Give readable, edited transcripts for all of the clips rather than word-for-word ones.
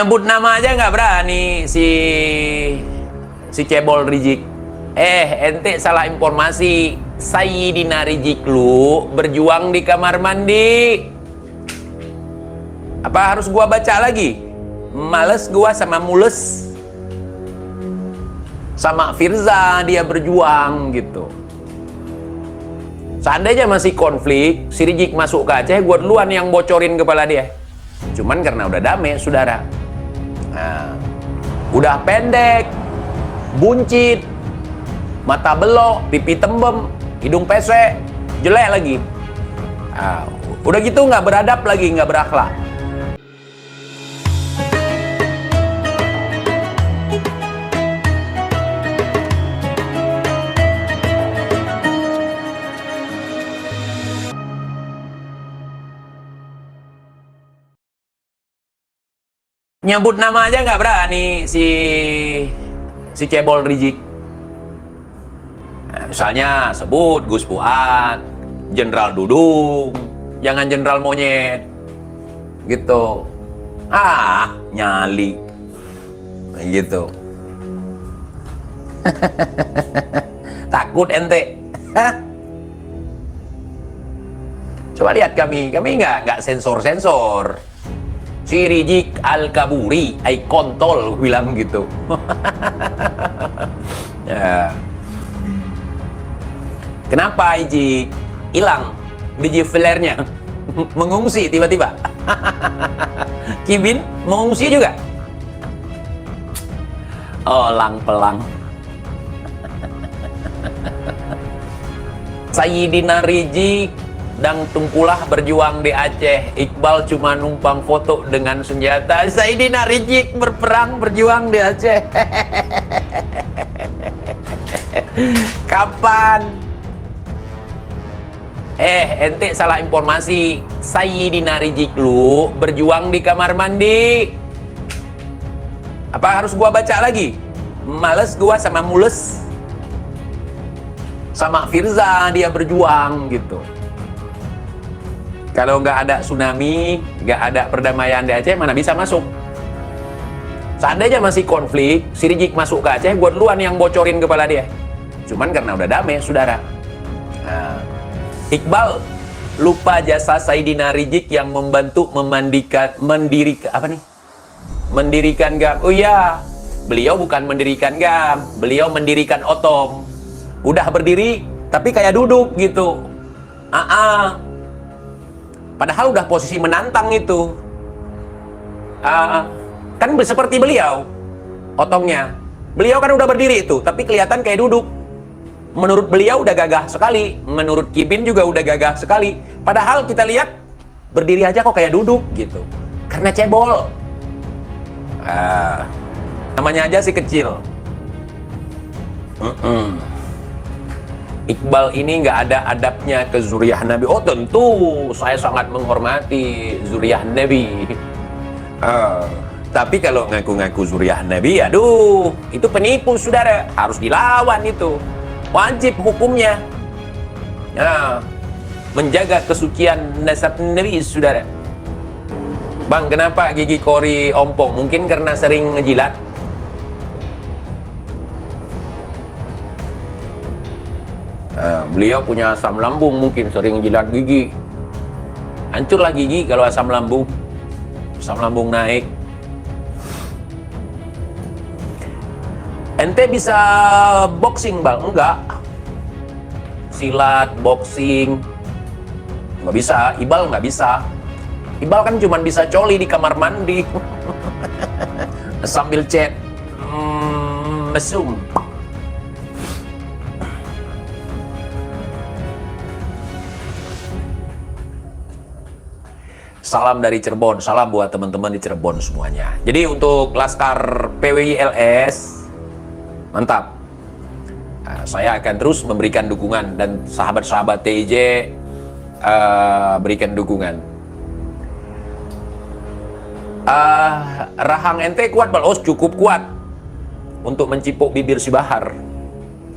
Nyebut nama aja nggak berani si cebol Rizik. Ente salah informasi. Sayyidina Rizik lu berjuang di kamar mandi. Apa harus gua baca lagi? Males gua sama mules. Sama Firza dia berjuang gitu. Seandainya masih konflik, si Rizik masuk ke Aceh, gua duluan yang bocorin kepala dia. Cuman karena udah damai, saudara. Nah, udah pendek, buncit, mata belok, pipi tembem, hidung pesek, jelek lagi. Nah, udah gitu nggak beradab lagi, nggak berakhlak. Nyebut nama aja nggak berani si cebol Rizik. Nah, misalnya sebut Gus Fuad, Jenderal Dudung, jangan Jenderal Monyet, gitu. Nyali, gitu. Takut ente? Coba lihat kami nggak sensor. Si Rizik Al-Kaburi, ay kontol, bilang gitu. Ya. Kenapa Rizik hilang biji flairnya? Mengungsi tiba-tiba. Kibin mengungsi juga. Olang pelang. Sayyidina Rizik dan Tengkulah berjuang di Aceh. Iqbal cuma numpang foto dengan senjata. Sayyidina Rizik berperang berjuang di Aceh. Kapan? Ente salah informasi. Sayyidina Rizik lu berjuang di kamar mandi. Apa harus gua baca lagi? Males gua sama mules. Sama Firza dia berjuang gitu. Kalau nggak ada tsunami, nggak ada perdamaian di Aceh, mana bisa masuk? Seandainya masih konflik, si Rizik masuk ke Aceh, gue duluan yang bocorin kepala dia. Cuman karena udah damai, saudara. Nah, Iqbal lupa jasa Sayyidina Rizik yang membantu mendirikan GAM. Oh iya, beliau bukan mendirikan GAM, beliau mendirikan OTOM. Udah berdiri, tapi kayak duduk gitu. Padahal udah posisi menantang itu. Kan seperti beliau, otongnya. Beliau kan udah berdiri itu, tapi kelihatan kayak duduk. Menurut beliau udah gagah sekali. Menurut Kibin juga udah gagah sekali. Padahal kita lihat, berdiri aja kok kayak duduk gitu. Karena cebol. Namanya aja si kecil. Iqbal ini nggak ada adabnya ke zuriyah Nabi. Oh tentu, saya sangat menghormati zuriyah Nabi. Tapi kalau ngaku-ngaku zuriyah Nabi, aduh, itu penipu, saudara. Harus dilawan itu. Wajib hukumnya. Menjaga kesucian nasab Nabi, saudara. Bang, kenapa gigi kori ompong? Mungkin karena sering ngejilat. Beliau punya asam lambung, mungkin sering jilat gigi. Hancurlah gigi kalau asam lambung naik. Ente bisa boxing, Bang? Enggak. Silat, boxing nggak bisa. Iqbal nggak bisa. Iqbal kan cuma bisa coli di kamar mandi. Sambil chat mesum. Salam dari Cirebon, salam buat teman-teman di Cirebon semuanya. Jadi untuk Laskar PWI LS, mantap. Saya akan terus memberikan dukungan dan sahabat-sahabat TIJ berikan dukungan. Rahang ente kuat, Balos, cukup kuat untuk mencipuk bibir si Bahar.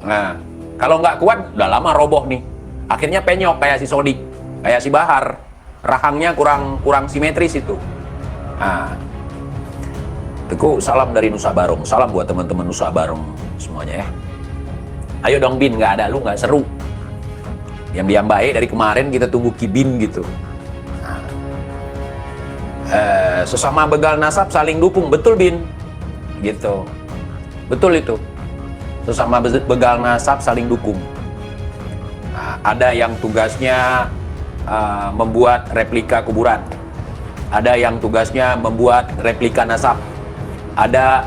Nah, kalau nggak kuat, udah lama roboh nih. Akhirnya penyok kayak si Sodik, kayak si Bahar. Rahangnya kurang simetris itu. Nah, Teguh, salam dari Nusa Barong. Salam buat teman-teman Nusa Barong semuanya ya. Ayo dong Bin, nggak ada lu nggak seru. Diam-diam baik dari kemarin kita tunggu Kibin gitu. Nah, sesama begal nasab saling dukung, betul Bin? Gitu. Betul itu. Sesama begal nasab saling dukung. Nah, ada yang tugasnya membuat replika kuburan. Ada yang tugasnya membuat replika nasab. Ada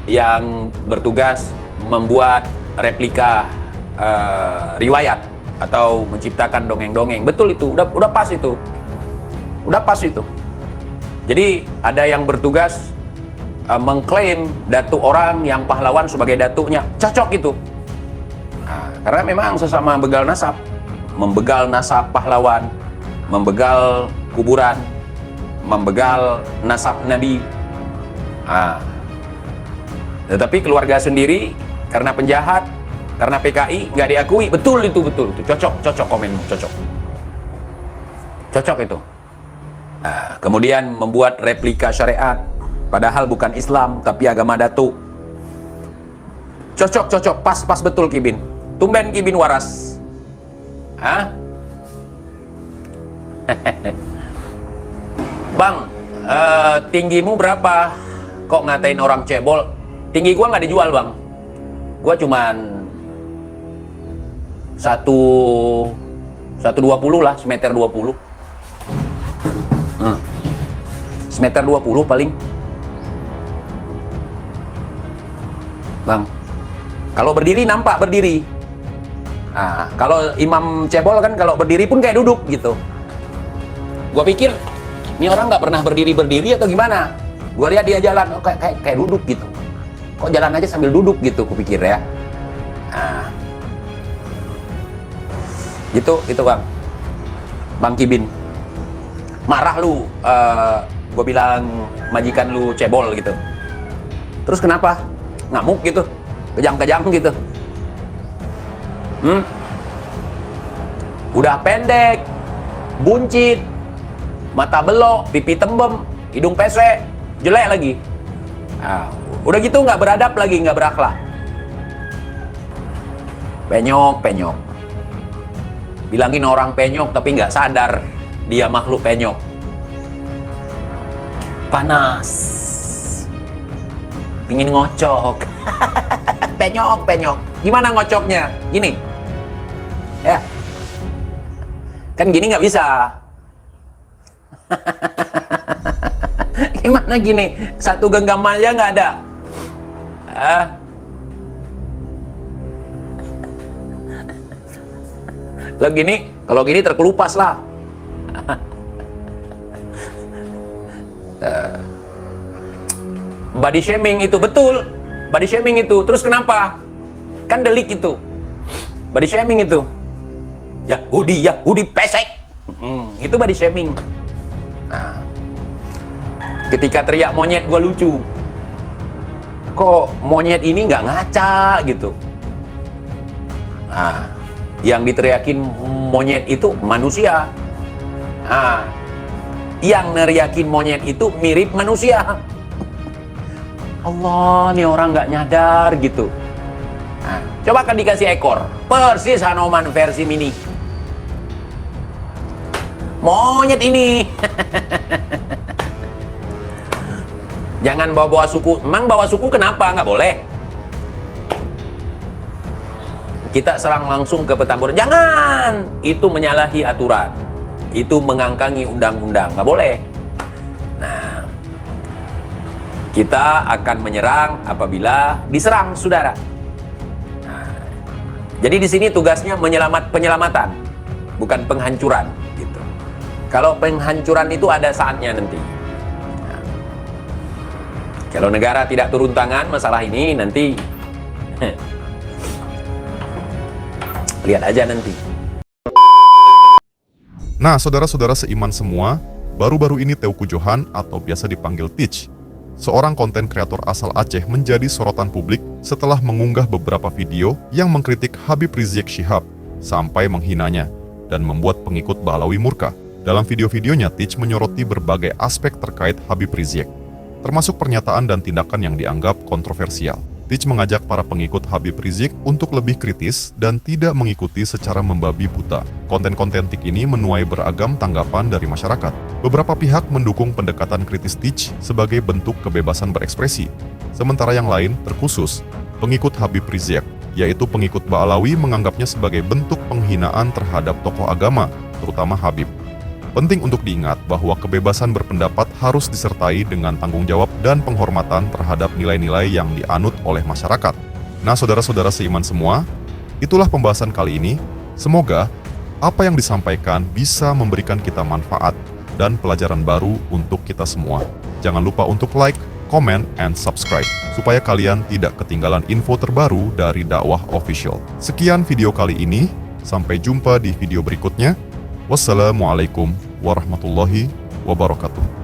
yang bertugas membuat replika riwayat atau menciptakan dongeng-dongeng. Betul itu, udah pas itu. Udah pas itu. Jadi ada yang bertugas mengklaim datuk orang yang pahlawan sebagai datuknya. Cocok itu. Nah, karena memang sesama begal nasab, membegal nasab pahlawan, membegal kuburan, membegal nasab Nabi. Nah, tetapi keluarga sendiri karena penjahat, karena PKI nggak diakui. Betul itu, betul itu. Cocok komenmu, cocok itu. Nah, kemudian membuat replika syariat, padahal bukan Islam tapi agama datuk. Cocok, pas betul Kibin. Tumben Kibin waras. Hah? Bang, tinggimu berapa? Kok ngatain orang cebol? Tinggi gua nggak dijual bang. Gua cuman 120 lah, semeter 20. Semeter 20 paling. Bang, kalau berdiri nampak berdiri. Nah, kalau imam cebol kan kalau berdiri pun kayak duduk gitu. Gua pikir ini orang nggak pernah berdiri atau gimana? Gua lihat dia jalan, oh, kayak duduk gitu. Kok jalan aja sambil duduk gitu, kupikir ya. Nah, gitu bang Kibin. Marah lu, gue bilang majikan lu cebol gitu. Terus kenapa? Ngamuk gitu, kejang-kejang gitu. Udah pendek, buncit, mata belok, pipi tembem, hidung pesek, jelek lagi. Nah, udah gitu nggak beradab lagi, nggak berakhlak. Penyok. Bilangin orang penyok tapi nggak sadar dia makhluk penyok. Panas. Pingin ngocok. Penyok. Gimana ngocoknya? Gini. Ya. Kan gini nggak bisa. Gimana gini? Satu genggam aja nggak ada. Kalau gini terkelupas lah. Body shaming itu betul. Body shaming itu. Terus kenapa? Kan delik itu. Body shaming itu. Yahudi pesek. Itu body shaming. Nah, ketika teriak monyet gua lucu. Kok monyet ini nggak ngaca gitu. Nah, yang diteriakin monyet itu manusia. Nah, yang neriakin monyet itu mirip manusia. Allah, nih orang nggak nyadar gitu. Nah, coba kan dikasih ekor, persis Hanoman versi mini. Monyet ini. Jangan bawa-bawa suku. Emang bawa suku kenapa? Nggak boleh. Kita serang langsung ke Petamburan. Jangan! Itu menyalahi aturan. Itu mengangkangi undang-undang. Nggak boleh. Nah, kita akan menyerang apabila diserang, saudara. Nah, jadi di sini tugasnya penyelamatan, bukan penghancuran. Gitu. Kalau penghancuran itu ada saatnya nanti. Nah, kalau negara tidak turun tangan masalah ini nanti... Lihat aja nanti. Nah, saudara-saudara seiman semua, baru-baru ini Teuku Johan atau biasa dipanggil Teach, seorang konten kreator asal Aceh menjadi sorotan publik setelah mengunggah beberapa video yang mengkritik Habib Rizik Syihab sampai menghinanya dan membuat pengikut Balawi murka. Dalam video-videonya, Teach menyoroti berbagai aspek terkait Habib Rizik. termasuk pernyataan dan tindakan yang dianggap kontroversial. Teach mengajak para pengikut Habib Rizik untuk lebih kritis dan tidak mengikuti secara membabi buta. Konten-konten Teach ini menuai beragam tanggapan dari masyarakat. Beberapa pihak mendukung pendekatan kritis Teach sebagai bentuk kebebasan berekspresi, sementara yang lain, terkhusus pengikut Habib Rizik, yaitu pengikut Ba'alawi, menganggapnya sebagai bentuk penghinaan terhadap tokoh agama, terutama Habib. Penting untuk diingat bahwa kebebasan berpendapat harus disertai dengan tanggung jawab dan penghormatan terhadap nilai-nilai yang dianut oleh masyarakat. Nah, saudara-saudara seiman semua, itulah pembahasan kali ini. Semoga apa yang disampaikan bisa memberikan kita manfaat dan pelajaran baru untuk kita semua. Jangan lupa untuk like, comment, and subscribe, supaya kalian tidak ketinggalan info terbaru dari Dakwah Official. Sekian video kali ini, sampai jumpa di video berikutnya. Wassalamualaikum warahmatullahi wabarakatuh.